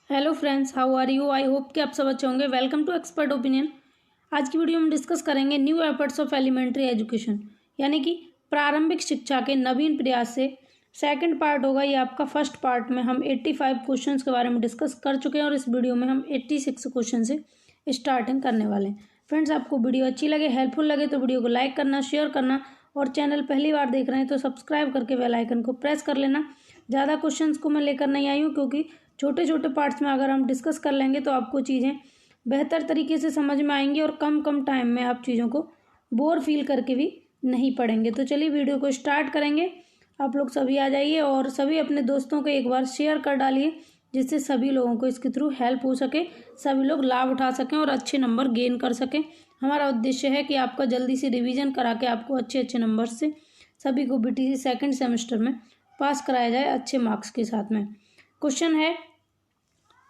Hello friends, how are you? I hope कि आप सब अच्छे होंगे। Welcome to Expert Opinion. आज की वीडियो में डिस्कस करेंगे new efforts of elementary education, यानी कि प्रारंभिक शिक्षा के नवीन प्रयास से सेकंड पार्ट होगा। ये आपका फर्स्ट पार्ट में हम 85 क्वेश्चंस के बारे में डिस्कस कर चुके हैं और इस वीडियो में हम 86 क्वेश्चन से स्टार्टिंग करने वाले हैं। फ्रेंड्स, आपको वीडियो अच्छी लगे, हेल्पफुल लगे तो वीडियो को लाइक करना, शेयर करना और चैनल पहली बार देख रहे हैं तो सब्सक्राइब करके बेल आइकन को प्रेस कर लेना। ज़्यादा क्वेश्चंस को मैं लेकर नहीं आई हूँ क्योंकि छोटे छोटे पार्ट्स में अगर हम डिस्कस कर लेंगे तो आपको चीज़ें बेहतर तरीके से समझ में आएंगी और कम कम टाइम में आप चीज़ों को बोर फील करके भी नहीं पढ़ेंगे। तो चलिए वीडियो को स्टार्ट करेंगे। आप लोग सभी आ जाइए और सभी अपने दोस्तों को एक बार शेयर कर डालिए जिससे सभी लोगों को इसके थ्रू हेल्प हो सके, सभी लोग लाभ उठा सकें और अच्छे नंबर गेन कर सकें। हमारा उद्देश्य है कि आपका जल्दी से रिवीजन करा के आपको अच्छे अच्छे नंबर से सभी को बीटीसी सेकंड सेमेस्टर में पास कराया जाए अच्छे मार्क्स के साथ में। क्वेश्चन है,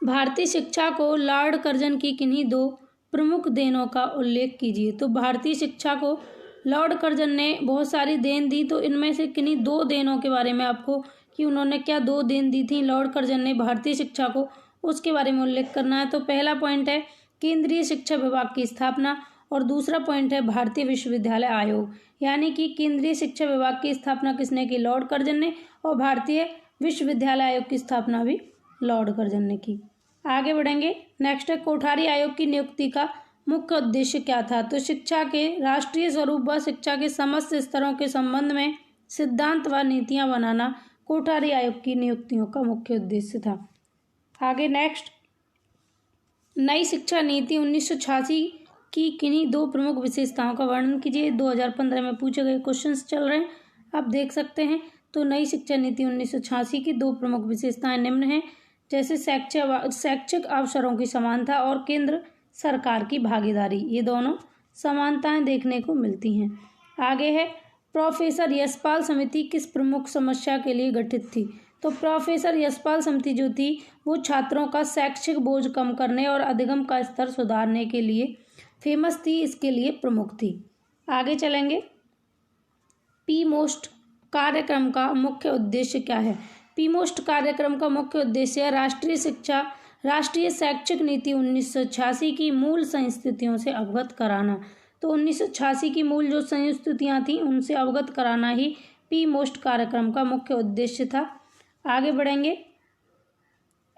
भारतीय शिक्षा को लॉर्ड कर्जन की किन्हीं दो प्रमुख देनों का उल्लेख कीजिए। तो भारतीय शिक्षा को लॉर्ड कर्जन ने बहुत सारी देन दी, तो इनमें से किन्हीं दो देनों के बारे में आपको कि उन्होंने क्या दो देन दी थी लॉर्ड कर्जन ने भारतीय शिक्षा को, उसके बारे में उल्लेख करना है। तो पहला पॉइंट है केंद्रीय शिक्षा विभाग की स्थापना और दूसरा पॉइंट है भारतीय विश्वविद्यालय आयोग। यानी कि केंद्रीय शिक्षा विभाग की स्थापना किसने की? लॉर्ड कर्जन ने। और भारतीय विश्वविद्यालय आयोग की स्थापना भी लॉर्ड कर्जन ने की। आगे बढ़ेंगे। नेक्स्ट है कोठारी आयोग की नियुक्ति का मुख्य उद्देश्य क्या था? तो शिक्षा के राष्ट्रीय स्वरूप व शिक्षा के समस्त स्तरों के संबंध में सिद्धांत व नीतियां बनाना कोठारी आयोग की नियुक्तियों का मुख्य उद्देश्य था। आगे नेक्स्ट, नई शिक्षा नीति 1986 की किन्हीं दो प्रमुख विशेषताओं का वर्णन कीजिए। 2015 में पूछे गए क्वेश्चंस चल रहे हैं, आप देख सकते हैं। तो नई शिक्षा नीति 1986 की दो प्रमुख विशेषताएं निम्न हैं, जैसे शैक्षिक अवसरों की समानता और केंद्र सरकार की भागीदारी। ये दोनों समानताएं देखने को मिलती हैं। आगे है प्रोफेसर यशपाल समिति किस प्रमुख समस्या के लिए गठित थी? तो प्रोफेसर यशपाल समिति जो थी वो छात्रों का शैक्षिक बोझ कम करने और अधिगम का स्तर सुधारने के लिए फेमस थी, इसके लिए प्रमुख थी। आगे चलेंगे। पी मोस्ट कार्यक्रम का मुख्य उद्देश्य क्या है? पी मोस्ट कार्यक्रम का मुख्य उद्देश्य है राष्ट्रीय शैक्षिक नीति 1986 की मूल संस्थितियों से अवगत कराना। तो 1986 की मूल जो संस्थितियां थी उनसे अवगत कराना ही पी मोस्ट कार्यक्रम का मुख्य उद्देश्य था। आगे बढ़ेंगे।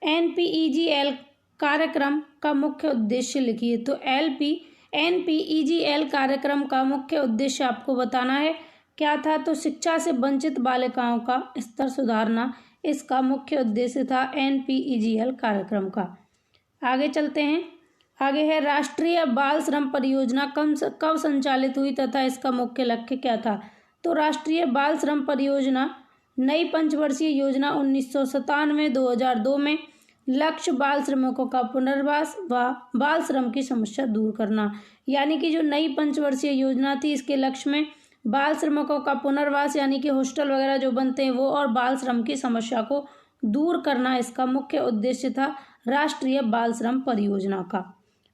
एनपीईजीएल कार्यक्रम का मुख्य उद्देश्य लिखिए। तो एनपीईजीएल कार्यक्रम का मुख्य उद्देश्य आपको बताना है क्या था? तो शिक्षा से वंचित बालिकाओं का स्तर सुधारना इसका मुख्य उद्देश्य था एनपीईजीएल कार्यक्रम का। आगे चलते हैं। आगे है राष्ट्रीय बाल श्रम परियोजना कब संचालित हुई तथा इसका मुख्य लक्ष्य क्या था? तो राष्ट्रीय बाल श्रम परियोजना नई पंचवर्षीय योजना 1997-2002 में लक्ष्य बाल श्रमिकों का पुनर्वास व बाल श्रम की समस्या दूर करना। यानी कि जो नई पंचवर्षीय योजना थी इसके लक्ष्य में बाल श्रमिकों का पुनर्वास यानी कि हॉस्टल वगैरह जो बनते हैं वो और बाल श्रम की समस्या को दूर करना इसका मुख्य उद्देश्य था राष्ट्रीय बाल श्रम परियोजना का।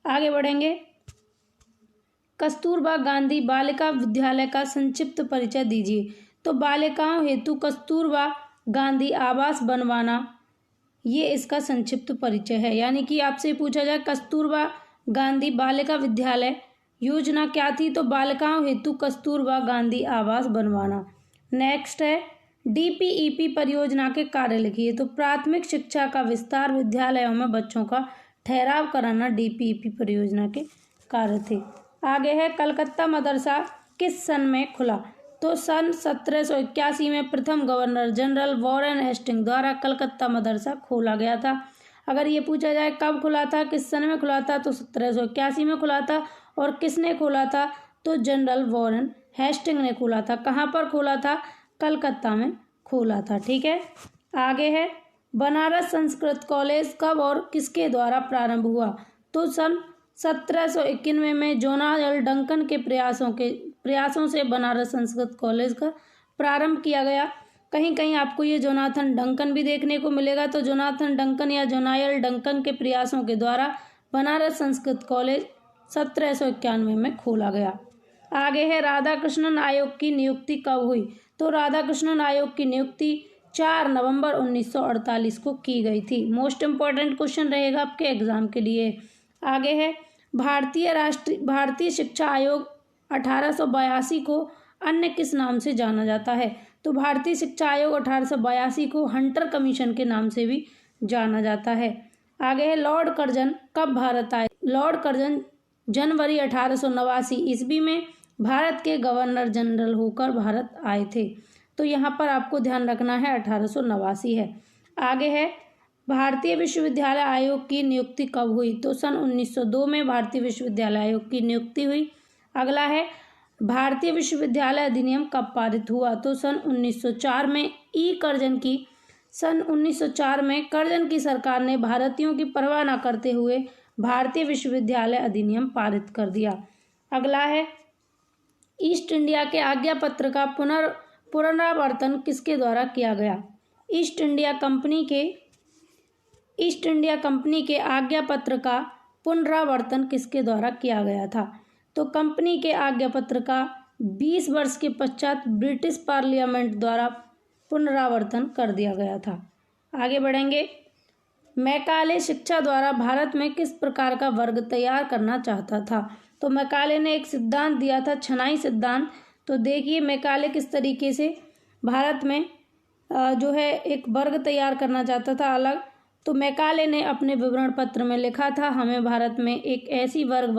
आगे बढ़ेंगे। कस्तूरबा गांधी बालिका विद्यालय का संक्षिप्त परिचय दीजिए। तो बालिकाओं हेतु कस्तूरबा गांधी आवास बनवाना ये इसका संक्षिप्त परिचय है। यानी कि आपसे पूछा जाए कस्तूरबा गांधी बालिका विद्यालय योजना क्या थी? तो बालिकाओं हेतु कस्तूरबा गांधी आवास बनवाना। नेक्स्ट है डीपीईपी परियोजना के कार्य लिखिए। तो प्राथमिक शिक्षा का विस्तार, विद्यालयों में बच्चों का ठहराव कराना डीपीईपी परियोजना के कार्य थे। आगे है कलकत्ता मदरसा किस सन में खुला? तो सन 1781 में प्रथम गवर्नर जनरल वॉरेन हेस्टिंग द्वारा कलकत्ता मदरसा खोला गया था। अगर ये पूछा जाए कब खुला था, किस सन में खुला था, तो 1781 में खुला था। और किसने खोला था? तो जनरल वॉरेन हेस्टिंग ने खोला था। कहाँ पर खोला था? कलकत्ता में खोला था। ठीक है। आगे है बनारस संस्कृत कॉलेज कब और किसके द्वारा प्रारंभ हुआ? तो सन 1791 में जोनास डंकन के प्रयासों से बनारस संस्कृत कॉलेज का प्रारंभ किया गया। कहीं कहीं आपको ये जोनाथन डंकन भी देखने को मिलेगा। तो जोनाथन डंकन या जोनायल डंकन के प्रयासों के द्वारा बनारस संस्कृत कॉलेज 1791 में खोला गया। आगे है राधाकृष्णन आयोग की नियुक्ति कब हुई? तो राधाकृष्णन आयोग की नियुक्ति 4 नवंबर 1948 को की गई थी। मोस्ट इम्पॉर्टेंट क्वेश्चन रहेगा आपके एग्जाम के लिए। आगे है भारतीय शिक्षा आयोग 1882 को अन्य किस नाम से जाना जाता है? तो भारतीय शिक्षा आयोग 1882 को हंटर कमीशन के नाम से भी जाना जाता है। आगे है लॉर्ड कर्जन कब भारत आए? लॉर्ड कर्जन जनवरी 1889 ईस्वी में भारत के गवर्नर जनरल होकर भारत आए थे। तो यहाँ पर आपको ध्यान रखना है 1889 है। आगे है भारतीय विश्वविद्यालय आयोग की नियुक्ति कब हुई? तो सन 1902 में भारतीय विश्वविद्यालय आयोग की नियुक्ति हुई। अगला है भारतीय विश्वविद्यालय अधिनियम कब पारित हुआ? तो सन 1904 में सन 1904 में कर्जन की सरकार ने भारतीयों की परवाह न करते हुए भारतीय विश्वविद्यालय अधिनियम पारित कर दिया। अगला है ईस्ट इंडिया के आज्ञा पत्र का पुनरावर्तन किसके द्वारा किया गया? ईस्ट इंडिया कंपनी के आज्ञा पत्र का पुनरावर्तन किसके द्वारा किया गया था? तो कंपनी के आज्ञा पत्र का 20 वर्ष के पश्चात ब्रिटिश पार्लियामेंट द्वारा पुनरावर्तन कर दिया गया था। आगे बढ़ेंगे। मैकाले शिक्षा द्वारा भारत में किस प्रकार का वर्ग तैयार करना चाहता था? तो मैकाले ने एक सिद्धांत दिया था, छनाई सिद्धांत। तो देखिए मैकाले किस तरीके से भारत में जो है एक वर्ग तैयार करना चाहता था अलग। तो मैकाले ने अपने विवरण पत्र में लिखा था, हमें भारत में एक ऐसा वर्ग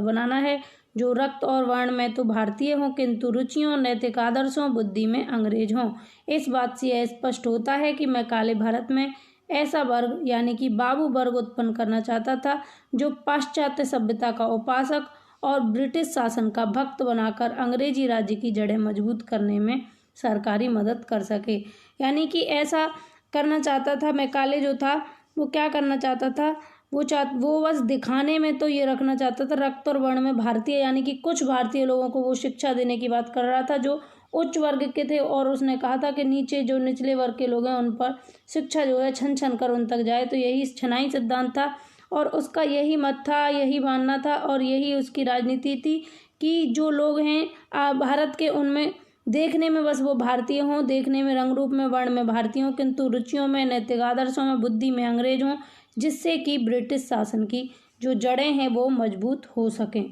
बनाना है जो रक्त और वर्ण में तो भारतीय हों किंतु रुचियों, नैतिक आदर्शों, बुद्धि में अंग्रेज हों। इस बात से यह स्पष्ट होता है कि मैकाले भारत में ऐसा वर्ग यानी कि बाबू वर्ग उत्पन्न करना चाहता था जो पाश्चात्य सभ्यता का उपासक और ब्रिटिश शासन का भक्त बनाकर अंग्रेजी राज्य की जड़ें मजबूत करने में सरकारी मदद कर सके। यानी कि ऐसा करना चाहता था मैकाले जो था, वो क्या करना चाहता था, वो बस दिखाने में तो ये रखना चाहता था रक्त और वर्ण में भारतीय, यानी कि कुछ भारतीय लोगों को वो शिक्षा देने की बात कर रहा था जो उच्च वर्ग के थे, और उसने कहा था कि नीचे जो निचले वर्ग के लोग हैं उन पर शिक्षा जो है छन छन कर उन तक जाए। तो यही छनाई सिद्धांत था और उसका यही मत था, यही मानना था और यही उसकी राजनीति थी कि जो लोग हैं भारत के उनमें देखने में बस वो भारतीय हों, देखने में रंग रूप में वर्ण में भारतीय हों किंतु रुचियों में, नैतिक आदर्शों में, बुद्धि में अंग्रेज हों, जिससे कि ब्रिटिश शासन की जो जड़ें हैं वो मजबूत हो सकें।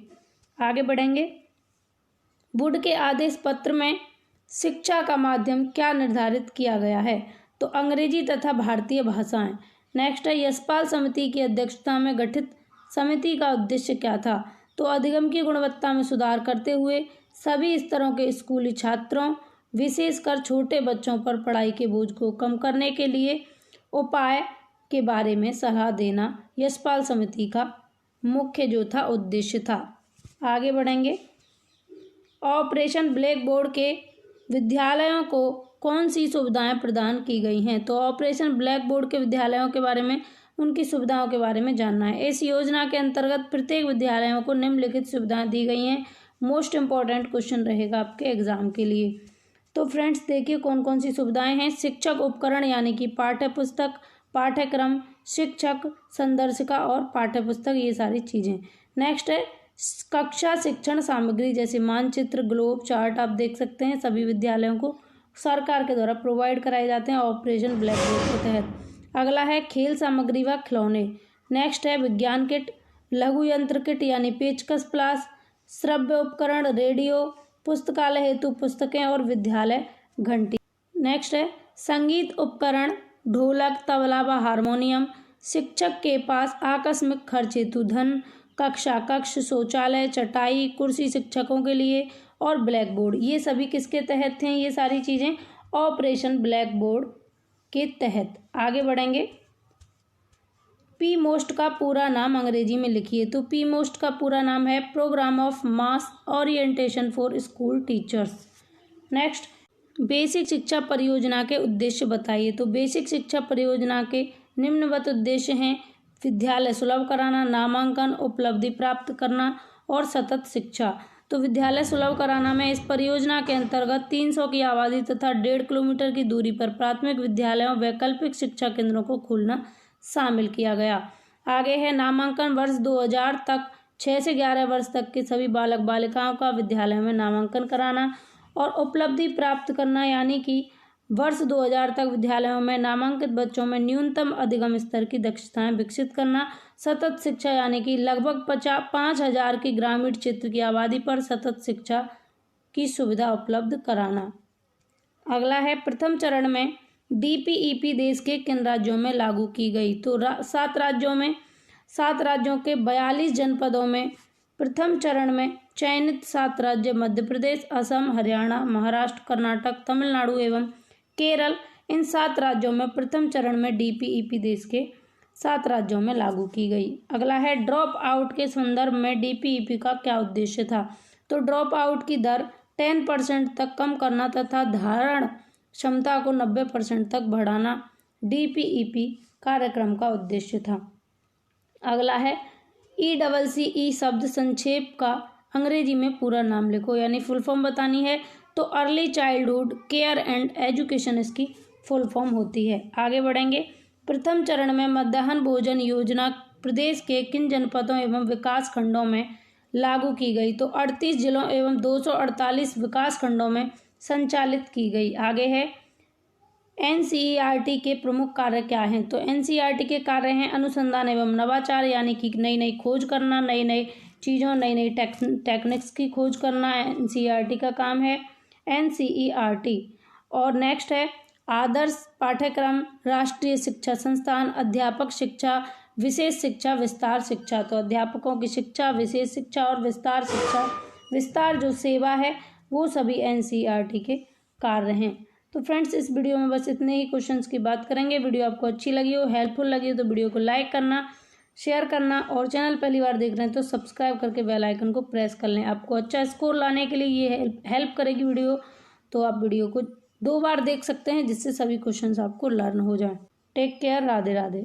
आगे बढ़ेंगे। वुड के आदेश पत्र में शिक्षा का माध्यम क्या निर्धारित किया गया है? तो अंग्रेजी तथा भारतीय भाषाएं। नेक्स्ट है यशपाल समिति की अध्यक्षता में गठित समिति का उद्देश्य क्या था? तो अधिगम की गुणवत्ता में सुधार करते हुए सभी स्तरों के स्कूली छात्रों विशेषकर छोटे बच्चों पर पढ़ाई के बोझ को कम करने के लिए उपाय के बारे में सलाह देना यशपाल समिति का मुख्य जो था उद्देश्य था। आगे बढ़ेंगे। ऑपरेशन ब्लैक बोर्ड के विद्यालयों को कौन सी सुविधाएं प्रदान की गई हैं? तो ऑपरेशन ब्लैक बोर्ड के विद्यालयों के बारे में, उनकी सुविधाओं के बारे में जानना है। इस योजना के अंतर्गत प्रत्येक विद्यालयों को निम्नलिखित सुविधाएं दी गई हैं। मोस्ट इम्पॉर्टेंट क्वेश्चन रहेगा आपके एग्जाम के लिए। तो फ्रेंड्स देखिए कौन कौन सी सुविधाएं हैं। शिक्षक उपकरण यानी कि पाठ्य पुस्तक, पाठ्यक्रम, शिक्षक, संदर्शिका और पाठ्य पुस्तक, ये सारी चीज़ें। नेक्स्ट है कक्षा शिक्षण सामग्री जैसे मानचित्र, ग्लोब, चार्ट आप देख सकते हैं सभी विद्यालयों को सरकार के द्वारा प्रोवाइड कराए जाते हैं ऑपरेशन ब्लैक बोर्ड के तहत। अगला है खेल सामग्री व खिलौने। नेक्स्ट है विज्ञान किट, लघु यंत्र किट यानी पेचकस, प्लास, श्रव्य उपकरण, रेडियो, पुस्तकालय हेतु पुस्तकें और विद्यालय घंटी। नेक्स्ट है संगीत उपकरण, ढोलक, तबला व हारमोनियम। शिक्षक के पास आकस्मिक खर्च हेतु धन, कक्षा कक्ष, शौचालय, चटाई, कुर्सी शिक्षकों के लिए और ब्लैक बोर्ड। ये सभी किसके तहत हैं? ये सारी चीज़ें ऑपरेशन ब्लैक बोर्ड के तहत। आगे बढ़ेंगे। पी मोस्ट का पूरा नाम अंग्रेजी में लिखिए। तो पी मोस्ट का पूरा नाम है programme of mass orientation for school teachers. Next basic शिक्षा परियोजना के उद्देश्य बताइए। तो बेसिक शिक्षा परियोजना के निम्नवत उद्देश्य हैं विद्यालय सुलभ कराना, नामांकन, उपलब्धि प्राप्त करना और सतत शिक्षा। तो विद्यालय सुलभ कराना में इस परियोजना के अंतर्गत 300 की आबादी तथा 1.5 किलोमीटर की दूरी पर प्राथमिक विद्यालयों, वैकल्पिक शिक्षा केंद्रों को खोलना शामिल किया गया। आगे है नामांकन। वर्ष 2000 तक 6 से 11 वर्ष तक के सभी बालक बालिकाओं का विद्यालय में नामांकन कराना और उपलब्धि प्राप्त करना, यानी कि वर्ष 2000 तक विद्यालयों में नामांकित बच्चों में न्यूनतम अधिगम स्तर की दक्षताएं विकसित करना। सतत शिक्षा यानी कि लगभग 5,000 की ग्रामीण क्षेत्र की आबादी पर सतत शिक्षा की सुविधा उपलब्ध कराना। अगला है, प्रथम चरण में DPEP देश के किन राज्यों में लागू की गई? तो 7 राज्यों के 42 जनपदों में प्रथम चरण में चयनित 7 राज्य मध्य प्रदेश, असम, हरियाणा, महाराष्ट्र, कर्नाटक, तमिलनाडु एवं केरल, इन 7 राज्यों में प्रथम चरण में DPEP देश के 7 राज्यों में लागू की गई। अगला है, ड्रॉप आउट के संदर्भ में DPEP का क्या उद्देश्य था? तो ड्रॉप आउट की दर 10% तक कम करना तथा धारण क्षमता को 90% तक बढ़ाना DPEP कार्यक्रम का उद्देश्य था। अगला है, ECCE शब्द संक्षेप का अंग्रेजी में पूरा नाम लिखो, यानी फुल फॉर्म बतानी है। तो early childhood care and education इसकी फुल फॉर्म होती है। आगे बढ़ेंगे, प्रथम चरण में मध्याह्न भोजन योजना प्रदेश के किन जनपदों एवं विकास खंडों में लागू की गई? तो 38 जिलों एवं 248 विकास खंडों में संचालित की गई। आगे है, NCERT के प्रमुख कार्य क्या हैं? तो NCERT के कार्य हैं अनुसंधान एवं नवाचार, यानी कि नई नई खोज करना, नई नई चीज़ों, नई नई टेक्निक्स की खोज करना NCERT का काम है, NCERT। और नेक्स्ट है, आदर्श पाठ्यक्रम, राष्ट्रीय शिक्षा संस्थान, अध्यापक शिक्षा, विशेष शिक्षा, विस्तार शिक्षा। तो अध्यापकों की शिक्षा, विशेष शिक्षा और विस्तार शिक्षा, विस्तार जो सेवा है वो सभी NCERT के कार्य हैं। तो फ्रेंड्स, इस वीडियो में बस इतने ही क्वेश्चंस की बात करेंगे। वीडियो आपको अच्छी लगी हो, हेल्पफुल लगी हो तो वीडियो को लाइक करना, शेयर करना और चैनल पहली बार देख रहे हैं तो सब्सक्राइब करके बेल आइकन को प्रेस कर लें। आपको अच्छा स्कोर लाने के लिए ये हेल्प करेगी वीडियो, तो आप वीडियो को 2 बार देख सकते हैं जिससे सभी क्वेश्चंस आपको लर्न हो जाए। Take care, Radhe Radhe.